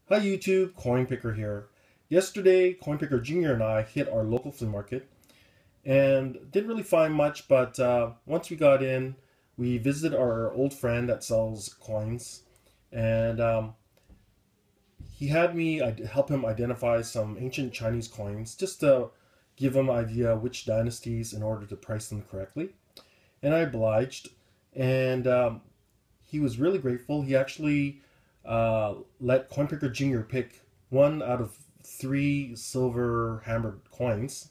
Hi YouTube, Coinpicker here. Yesterday, Coinpicker Jr. and I hit our local flea market and didn't really find much, but once we got in, we visited our old friend that sells coins, and he had me help him identify some ancient Chinese coins just to give him an idea which dynasties in order to price them correctly. And I obliged, and he was really grateful. He actually let Coinpicker Jr. pick one out of three silver hammered coins.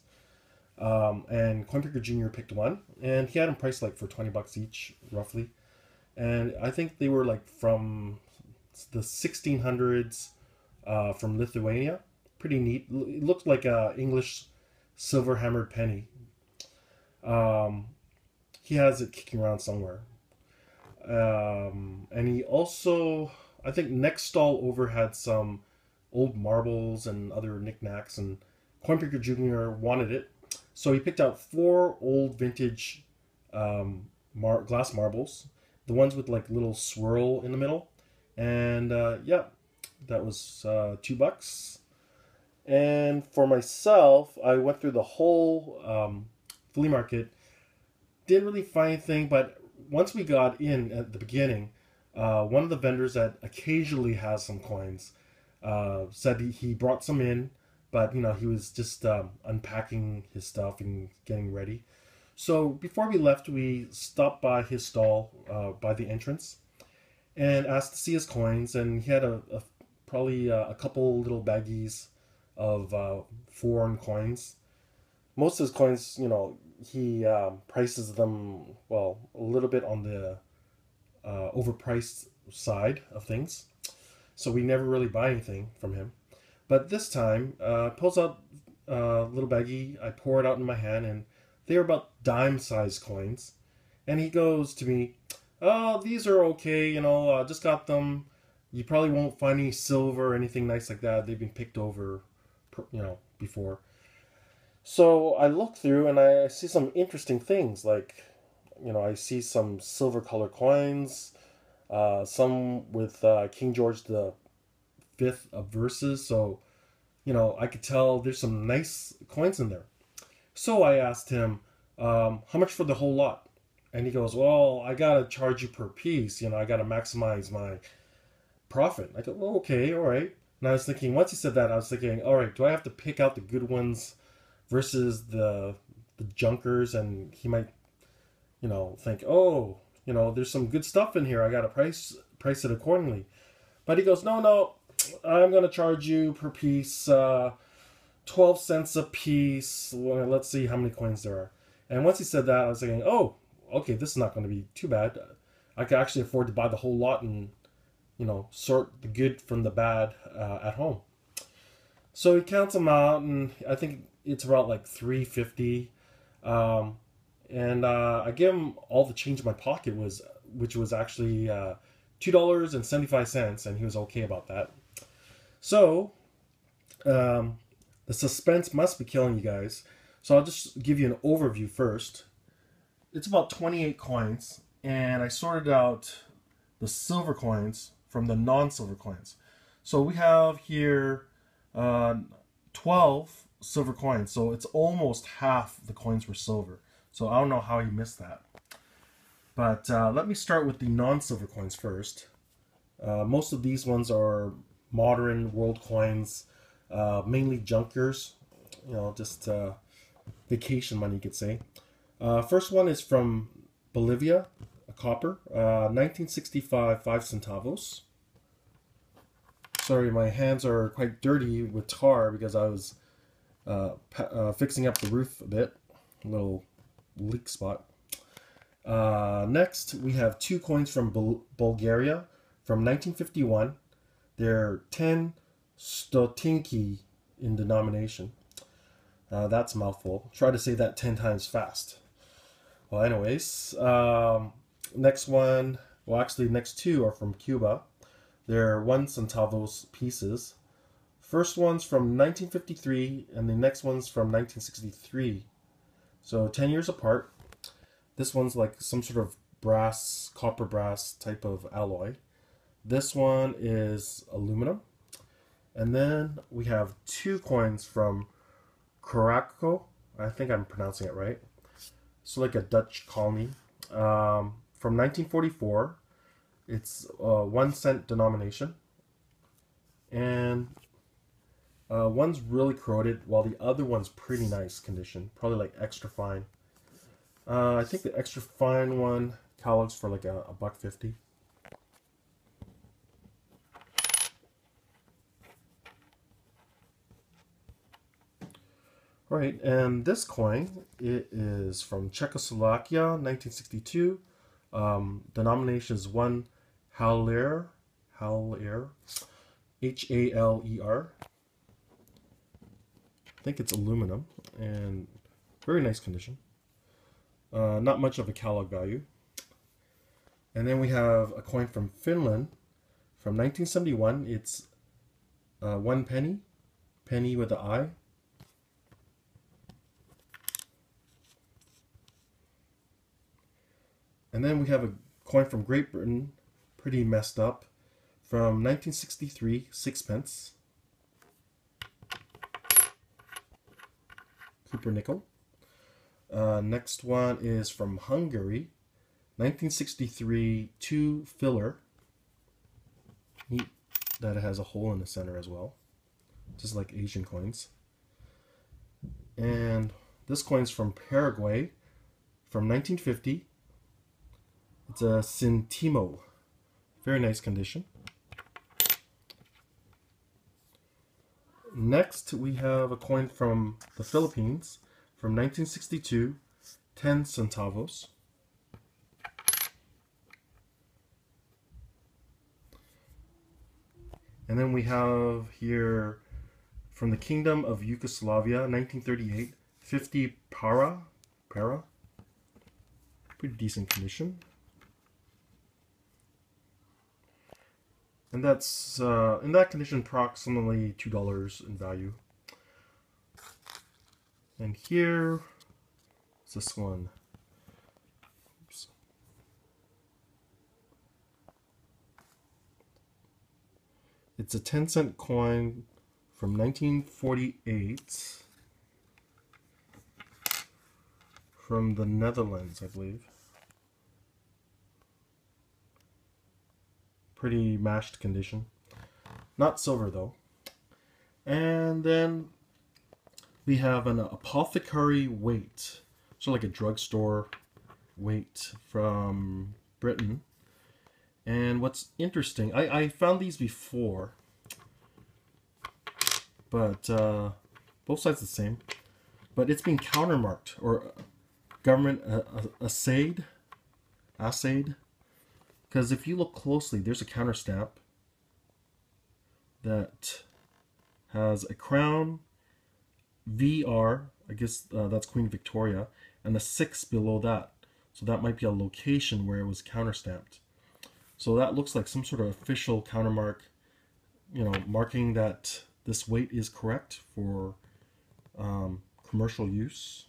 And Coinpicker Jr. picked one, and he had them priced like for 20 bucks each, roughly. And I think they were like from the 1600s, from Lithuania. Pretty neat. It looked like a English silver hammered penny. Um, he has it kicking around somewhere. And he also, I think next stall over had some old marbles and other knickknacks, and Coinpicker Jr. wanted it. So he picked out four old vintage glass marbles, the ones with like little swirl in the middle. And yeah, that was $2. And for myself, I went through the whole flea market. Didn't really find anything, but once we got in at the beginning, one of the vendors that occasionally has some coins said he brought some in, but he was just unpacking his stuff and getting ready. So before we left, we stopped by his stall by the entrance and asked to see his coins, and he had probably a couple little baggies of foreign coins. Most of his coins, he prices them, well, a little bit on the overpriced side of things. So we never really buy anything from him. But this time, pulls out a little baggie. I pour it out in my hand, and they were about dime-sized coins. And he goes to me, "Oh, these are okay. Just got them. You probably won't find any silver or anything nice like that. They've been picked over, before." So I look through and I see some interesting things. Like, I see some silver colored coins, some with King George the Fifth of verses. So, I could tell there's some nice coins in there. So I asked him, how much for the whole lot? And he goes, "Well, I gotta charge you per piece. I gotta maximize my profit." I go, "Well, okay, all right." And I was thinking, once he said that, I was thinking, all right, do I have to pick out the good ones versus the junkers? And he might, think, "Oh, there's some good stuff in here. I gotta price it accordingly." But he goes, "No, I'm gonna charge you per piece, 12 cents a piece. Well, let's see how many coins there are." And once he said that, I was thinking, oh, okay, this is not going to be too bad. I could actually afford to buy the whole lot and sort the good from the bad at home. So he counts them out, and I think it's about like 350. And I give him all the change in my pocket, which was actually $2.75, and he was okay about that. So the suspense must be killing you guys. So I'll just give you an overview first. It's about 28 coins, and I sorted out the silver coins from the non-silver coins. So we have here 12 silver coins, so it's almost half the coins were silver. So I don't know how he missed that. But let me start with the non-silver coins first. Most of these ones are modern world coins, mainly junkers, just vacation money, you could say. First one is from Bolivia, a copper, 1965, 5 centavos. Sorry, my hands are quite dirty with tar because I was fixing up the roof a bit, a little leak spot. Next, we have two coins from Bulgaria from 1951. They're 10 stotinki in denomination. That's a mouthful. Try to say that 10 times fast. Well, anyways, next one, well, actually, next two are from Cuba. They're 1 centavos pieces. First one's from 1953, and the next one's from 1963. So 10 years apart. This one's like some sort of brass, copper brass type of alloy. This one is aluminum. And then we have 2 coins from Curaçao. I think I'm pronouncing it right. So like a Dutch colony. From 1944. It's 1 cent denomination. And one's really corroded, while the other one's pretty nice condition. Probably like extra fine. I think the extra fine one catalogs for like a $1.50. Alright, and this coin, it is from Czechoslovakia, 1962. Denomination is 1 Haller, Haller, H-A-L-E-R. I think it's aluminum, and very nice condition. Not much of a catalog value. And then we have a coin from Finland from 1971. It's 1 penny, penny with an I. And then we have a coin from Great Britain, pretty messed up, from 1963, 6 pence. Cooper nickel. Next one is from Hungary, 1963, 2 filler. Neat that it has a hole in the center as well, just like Asian coins. And this coin's from Paraguay, from 1950. It's a Centimo. Very nice condition. Next, we have a coin from the Philippines from 1962, 10 centavos. And then we have here from the Kingdom of Yugoslavia, 1938, 50 para. Pretty decent condition. And that's, in that condition, approximately $2 in value. And here, what's this one? Oops. It's a 10-cent coin from 1948 from the Netherlands, I believe. Pretty mashed condition. Not silver though. And then we have an apothecary weight. So like a drugstore weight from Britain. And what's interesting, I found these before, but both sides the same. But it's been countermarked, or government assayed. Because if you look closely, there's a counter stamp that has a crown, VR, I guess that's Queen Victoria, and a 6 below that. So that might be a location where it was counter stamped. So that looks like some sort of official countermark, you know, marking that this weight is correct for commercial use.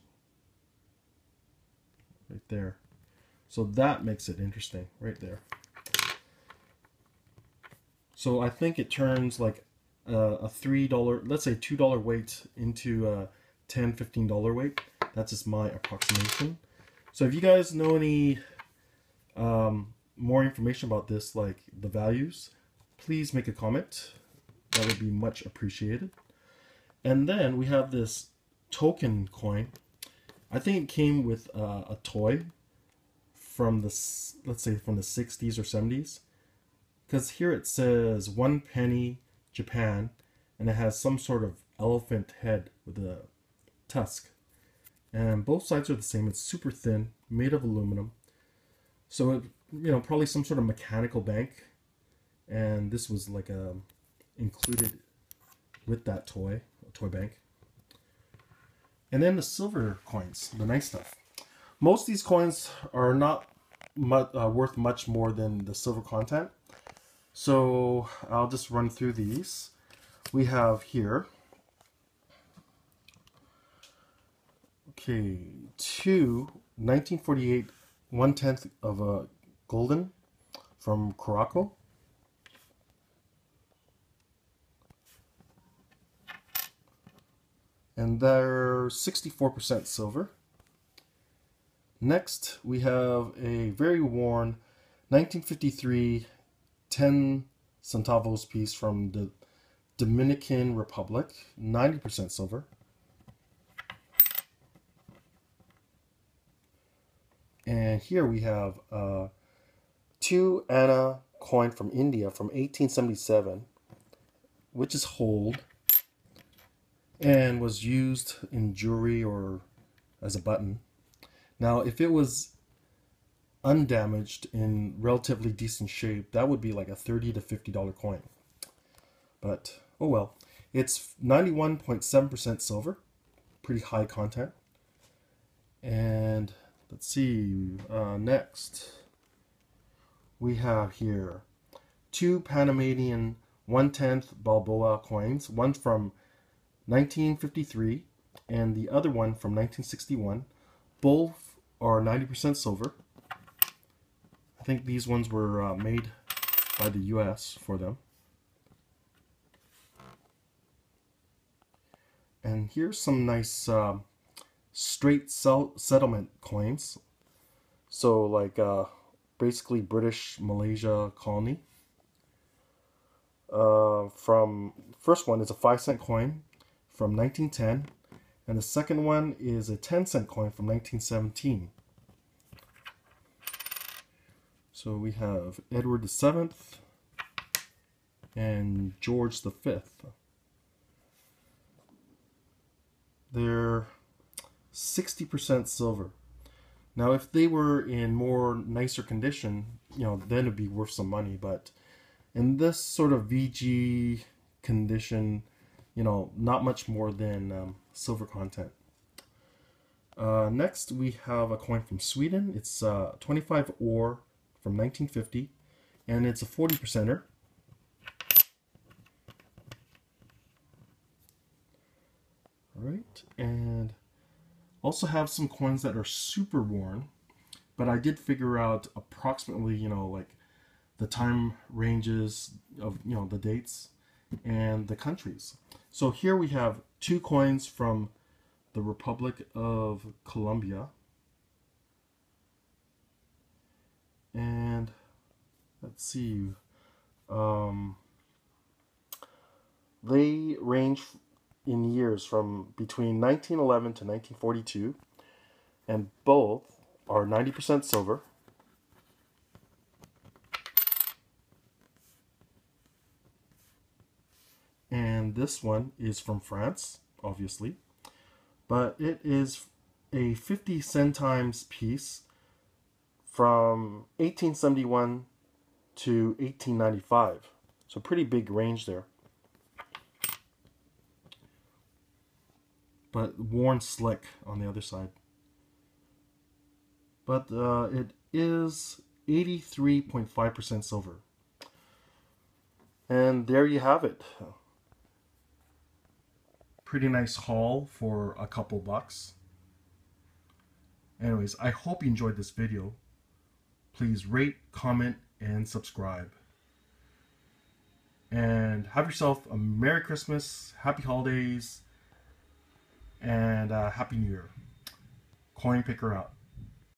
Right there. So that makes it interesting, right there. So I think it turns like a $3, let's say $2 weight into a $10, $15 weight. That's just my approximation. So if you guys know any more information about this, like the values, please make a comment. That would be much appreciated. And then we have this token coin. I think it came with a toy from the, let's say from the 60s or 70s, because here it says 1 penny Japan, and it has some sort of elephant head with a tusk, and both sides are the same. It's super thin, made of aluminum, so it, you know, probably some sort of mechanical bank, and this was like included with that toy bank. And then the silver coins, the nice stuff. Most of these coins are not worth much more than the silver content. So I'll just run through these. We have here, okay, 2 1948 1/10 of a golden from Curaçao. and they're 64% silver. Next, we have a very worn 1953 10 centavos piece from the Dominican Republic, 90% silver. And here we have a 2 Anna coin from India from 1877, which is holed and was used in jewelry or as a button. Now, if it was undamaged in relatively decent shape, that would be like a $30 to $50 coin. But, oh well. It's 91.7% silver, pretty high content. And let's see, next we have here 2 Panamanian 1/10 Balboa coins, one from 1953 and the other one from 1961. Both are 90% silver. I think these ones were made by the US for them. And here's some nice straight settlement coins. So like basically British Malaysia colony. From first one is a 5-cent coin from 1910, and the second one is a 10-cent coin from 1917. So we have Edward VII and George V. They're 60% silver. Now, if they were in more nicer condition, then it'd be worth some money. But in this sort of VG condition, not much more than silver content. Next, we have a coin from Sweden. It's 25 ore from 1950, and it's a 40%er. All right, and also have some coins that are super worn, but I did figure out approximately, like the time ranges of, the dates and the countries. So here we have 2 coins from the Republic of Colombia. And let's see, they range in years from between 1911 to 1942, and both are 90% silver. And this one is from France, obviously, but it is a 50 centimes piece from 1871 to 1895. So pretty big range there. But worn slick on the other side. But it is 83.5% silver. And there you have it. Pretty nice haul for a couple bucks. Anyways, I hope you enjoyed this video. Please rate, comment, and subscribe. And have yourself a Merry Christmas, Happy Holidays, and Happy New Year. Coinpicker out.